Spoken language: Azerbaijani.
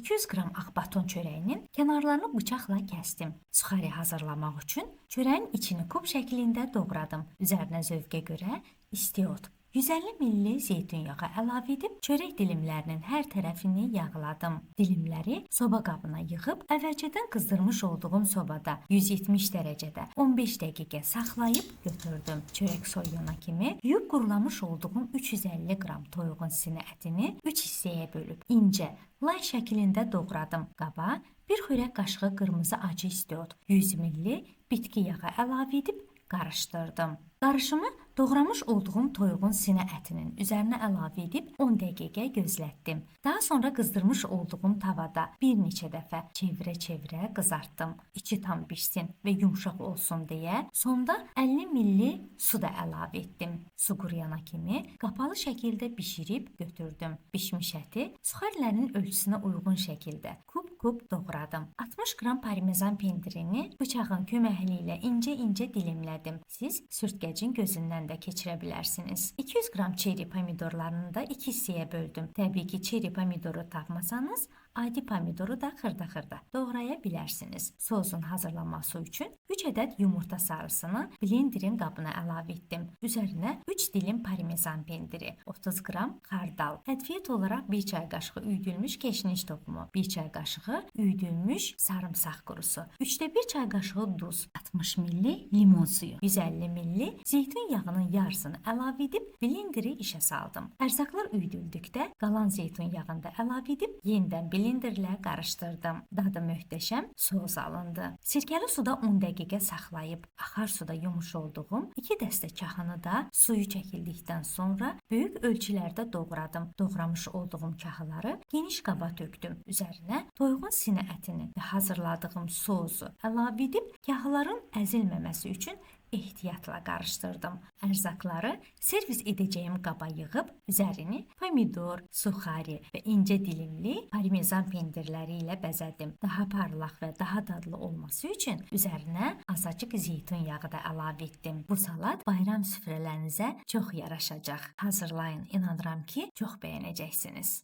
200 qram ağ baton çörəyinin kənarlarını bıçaqla kəsdim. Suxari hazırlamaq üçün çörəyin içini kub şəklində doğradım. Üzərinə zövqə görə istiot, 150 ml zeytun yağı əlavə edib çörək dilimlərinin hər tərəfini yağladım. Dilimləri soba qabına yığıb əvvəlcədən qızdırmış olduğum sobada 170 dərəcədə 15 dəqiqə saxlayıb götürdüm. Çörək soyuyana kimi yuyub qurulamış olduğum 350 qram toyuğun sinə ətini 3 hissəyə bölüb incə lay şəklində doğradım. Qaba bir xörək qaşığı qırmızı acı istiot, 100 ml bitki yağı əlavə edib qarışdırdım. Qarışımı doğramış olduğum toyuğun sinə ətinin üzərinə əlavə edib 10 dəqiqə gözlətdim. Daha sonra qızdırmış olduğum tavada bir neçə dəfə çevirə-çevirə qızartdım. İçi tam pişsin və yumşaq olsun deyə sonda 50 ml su da əlavə etdim. Su quruyana kimi qapalı şəkildə bişirib götürdüm. Bişmiş əti suxarilərin ölçüsünə uyğun şəkildə kub-kub doğradım. 60 qram parmezan pendirini bıçağın köməkliyi ilə incə-incə dilimlədim. Siz sürtkəcin gözündən də keçirə bilərsiniz. 200 qram çeri pomidorlarını da 2 hissəyə böldüm. Təbii ki, çeri pomidoru tapmasanız, adi pomidoru da xırda-xırda doğraya bilərsiniz. Sosun hazırlanması üçün 3 ədəd yumurta sarısını blenderin qabına əlavə etdim. Üzərinə 3 dilim parmezan pendiri, 30 qram xardal, ədviyyət olaraq 1 çay qaşığı üyüdülmüş keşniş toxumu, 1 çay qaşığı üyüdülmüş sarımsaq qurusu, 3də 1 çay qaşığı duz, 60 ml limon suyu, 150 ml zeytun yağının yarısını əlavə edib blenderi işə saldım. Ərzaqlar üyüdüldükdə qalan zeytun yağını da əlavə edib yenidən blenderlə qarışdırdım. Dadı möhtəşəm sos alındı. Sirkəli suda 10 dəqiqə saxlayıb axar suda yumuş olduğum 2 dəstə kahını da suyu çəkildikdən sonra böyük ölçülərdə doğradım. Doğramış olduğum kahıları geniş qaba tökdüm. Üzərinə toyuğun sinə ətini və hazırladığım sosu əlavə edib kahıların əzilməməsi üçün ehtiyatla qarışdırdım. Ərzaqları servis edəcəyim qaba yığıb üzərini pomidor, suxari və incə dilimli parmezan pendirləri ilə bəzədim. Daha parlaq və daha dadlı olması üçün üzərinə azacıq zeytun yağı da əlavə etdim. Bu salat bayram süfrələrinizə çox yaraşacaq. Hazırlayın, inanıram ki, çox bəyənəcəksiniz.